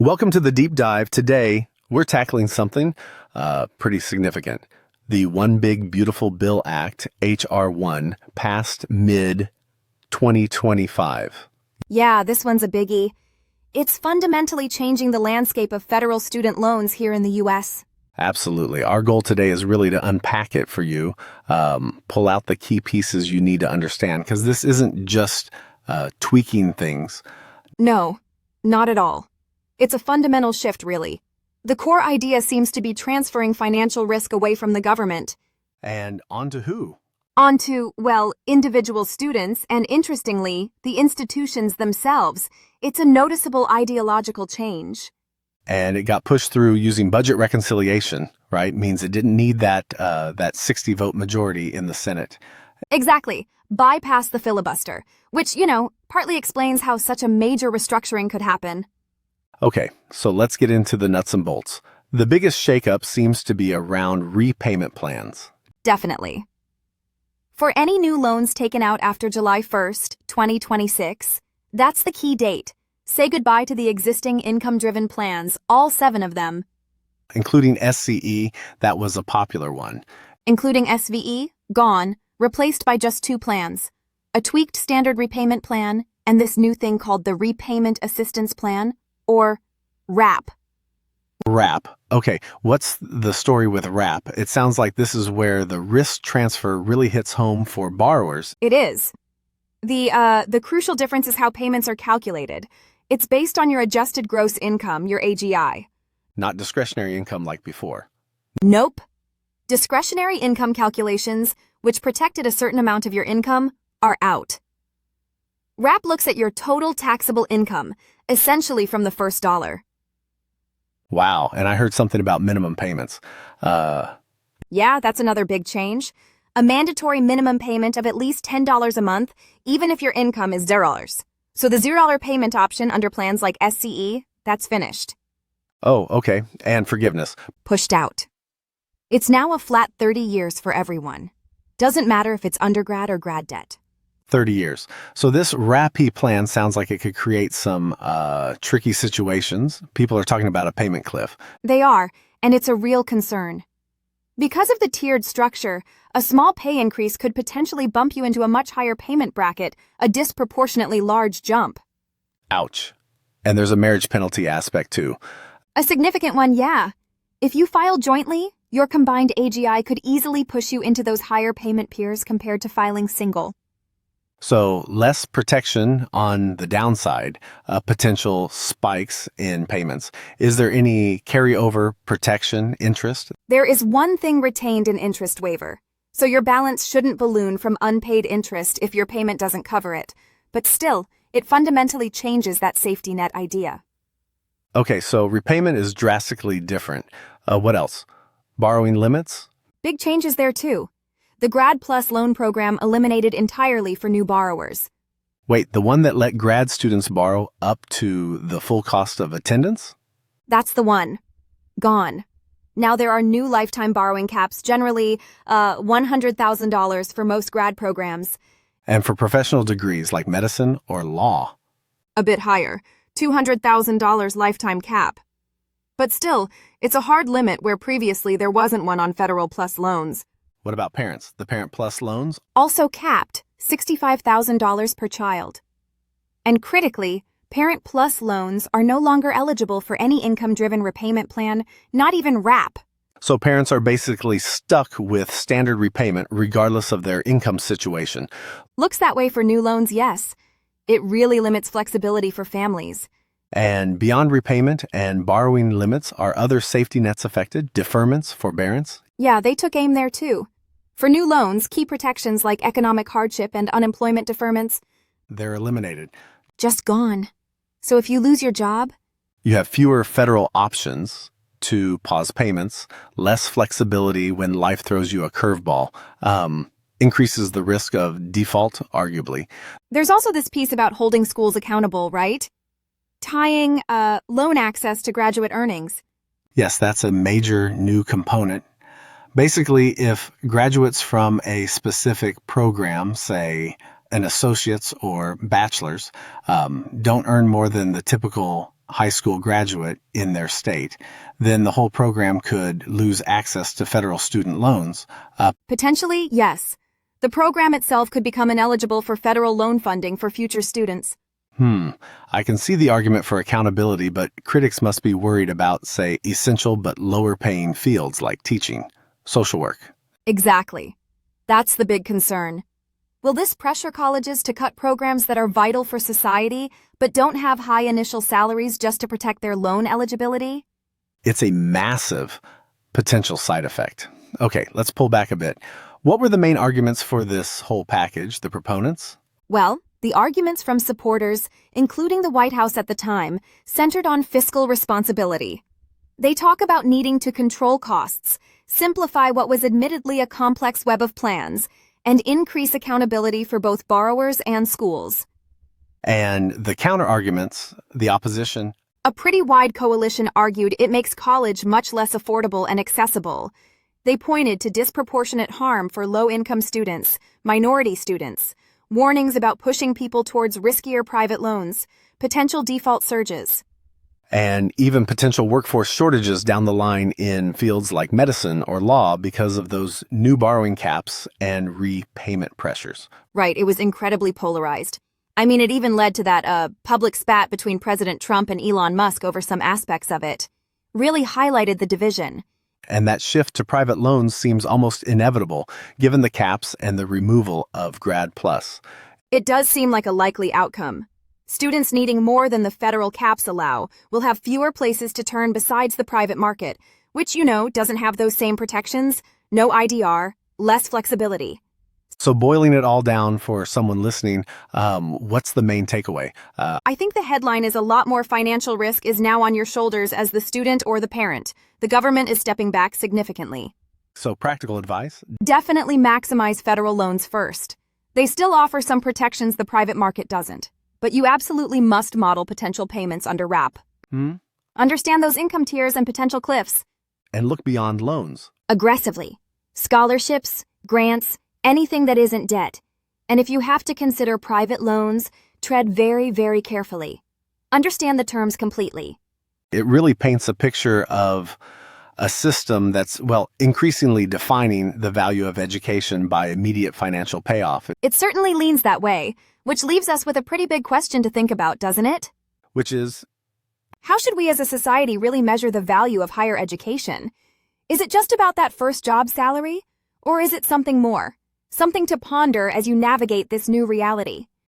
Welcome to the deep dive. Today, we're tackling something pretty significant. The One Big Beautiful Bill Act, H.R. 1, passed mid-2025. Yeah, this one's a biggie. It's fundamentally changing the landscape of federal student loans here in the U.S. Absolutely. Our goal today is really to unpack it for you, pull out the key pieces you need to understand, because this isn't just tweaking things. No, not at all. It's a fundamental shift, really. The core idea seems to be transferring financial risk away from the government. And onto who? Onto, well, individual students, and interestingly, the institutions themselves. It's a noticeable ideological change. And it got pushed through using budget reconciliation, right? Means it didn't need that 60-vote majority in the Senate. Exactly. Bypass the filibuster, which, partly explains how such a major restructuring could happen. Okay, so let's get into the nuts and bolts. The biggest shakeup seems to be around repayment plans. Definitely. For any new loans taken out after July 1st, 2026, that's the key date. Say goodbye to the existing income-driven plans, all 7 of them. Including SCE, that was a popular one. Including SVE, gone, replaced by just 2 plans. A tweaked standard repayment plan, and this new thing called the Repayment Assistance Plan, or RAP. RAP. Okay, what's the story with RAP? It sounds like this is where the risk transfer really hits home for borrowers. It is. The crucial difference is how payments are calculated. It's based on your adjusted gross income, your AGI. Not discretionary income like before. Nope. Discretionary income calculations, which protected a certain amount of your income, are out. RAP looks at your total taxable income, essentially from the first dollar. Wow, and I heard something about minimum payments. Yeah, that's another big change. A mandatory minimum payment of at least $10 a month, even if your income is $0. So the $0 payment option under plans like SCE, that's finished. Oh, okay, and forgiveness. Pushed out. It's now a flat 30 years for everyone. Doesn't matter if it's undergrad or grad debt. 30 years. So this RAP plan sounds like it could create some tricky situations. People are talking about a payment cliff. They are, and it's a real concern. Because of the tiered structure, a small pay increase could potentially bump you into a much higher payment bracket, a disproportionately large jump. Ouch. And there's a marriage penalty aspect too. A significant one, yeah. If you file jointly, your combined AGI could easily push you into those higher payment peers compared to filing single. So less protection on the downside, potential spikes in payments. Is there any carryover protection interest? There is one thing retained in interest waiver. So your balance shouldn't balloon from unpaid interest if your payment doesn't cover it. But still, it fundamentally changes that safety net idea. Okay, so repayment is drastically different. What else? Borrowing limits? Big changes there too. The Grad Plus loan program eliminated entirely for new borrowers. Wait, the one that let grad students borrow up to the full cost of attendance? That's the one. Gone. Now there are new lifetime borrowing caps, generally $100,000 for most grad programs. And for professional degrees like medicine or law? A bit higher, $200,000 lifetime cap. But still, it's a hard limit where previously there wasn't one on Federal Plus loans. What about parents? The Parent Plus loans? Also capped, $65,000 per child. And critically, Parent Plus loans are no longer eligible for any income-driven repayment plan, not even RAP. So parents are basically stuck with standard repayment regardless of their income situation. Looks that way for new loans, yes. It really limits flexibility for families. And beyond repayment and borrowing limits, are other safety nets affected? Deferments, forbearance? Yeah, they took aim there too. For new loans, key protections like economic hardship and unemployment deferments, they're eliminated. Just gone. So if you lose your job, you have fewer federal options to pause payments, less flexibility when life throws you a curveball, increases the risk of default, arguably. There's also this piece about holding schools accountable, right? Tying loan access to graduate earnings. Yes, that's a major new component. Basically, if graduates from a specific program, say an associate's or bachelor's, don't earn more than the typical high school graduate in their state, then the whole program could lose access to federal student loans. Potentially, yes. The program itself could become ineligible for federal loan funding for future students. I can see the argument for accountability, but critics must be worried about, say, essential but lower-paying fields like teaching, social work. Exactly. That's the big concern. Will this pressure colleges to cut programs that are vital for society but don't have high initial salaries just to protect their loan eligibility? It's a massive potential side effect. Okay, let's pull back a bit. What were the main arguments for this whole package, the proponents? Well, the arguments from supporters, including the White House at the time, centered on fiscal responsibility. They talk about needing to control costs, simplify what was admittedly a complex web of plans, and increase accountability for both borrowers and schools. And the counter-arguments, the opposition? A pretty wide coalition argued it makes college much less affordable and accessible. They pointed to disproportionate harm for low-income students, minority students, warnings about pushing people towards riskier private loans, potential default surges, and even potential workforce shortages down the line in fields like medicine or law because of those new borrowing caps and repayment pressures. Right, it was incredibly polarized. I mean, it even led to that public spat between President Trump and Elon Musk over some aspects of it. Really highlighted the division. And that shift to private loans seems almost inevitable, given the caps and the removal of Grad Plus. It does seem like a likely outcome. Students needing more than the federal caps allow will have fewer places to turn besides the private market, which, doesn't have those same protections, no IDR, less flexibility. So boiling it all down for someone listening, what's the main takeaway? I think the headline is a lot more financial risk is now on your shoulders as the student or the parent. The government is stepping back significantly. So practical advice? Definitely maximize federal loans first. They still offer some protections the private market doesn't. But you absolutely must model potential payments under wrap. Understand those income tiers and potential cliffs. And look beyond loans. Aggressively. Scholarships, grants, anything that isn't debt. And if you have to consider private loans, tread very, very carefully. Understand the terms completely. It really paints a picture of a system that's, increasingly defining the value of education by immediate financial payoff. It certainly leans that way, which leaves us with a pretty big question to think about, doesn't it? Which is, how should we as a society really measure the value of higher education? Is it just about that first job salary? Or is it something more? Something to ponder as you navigate this new reality?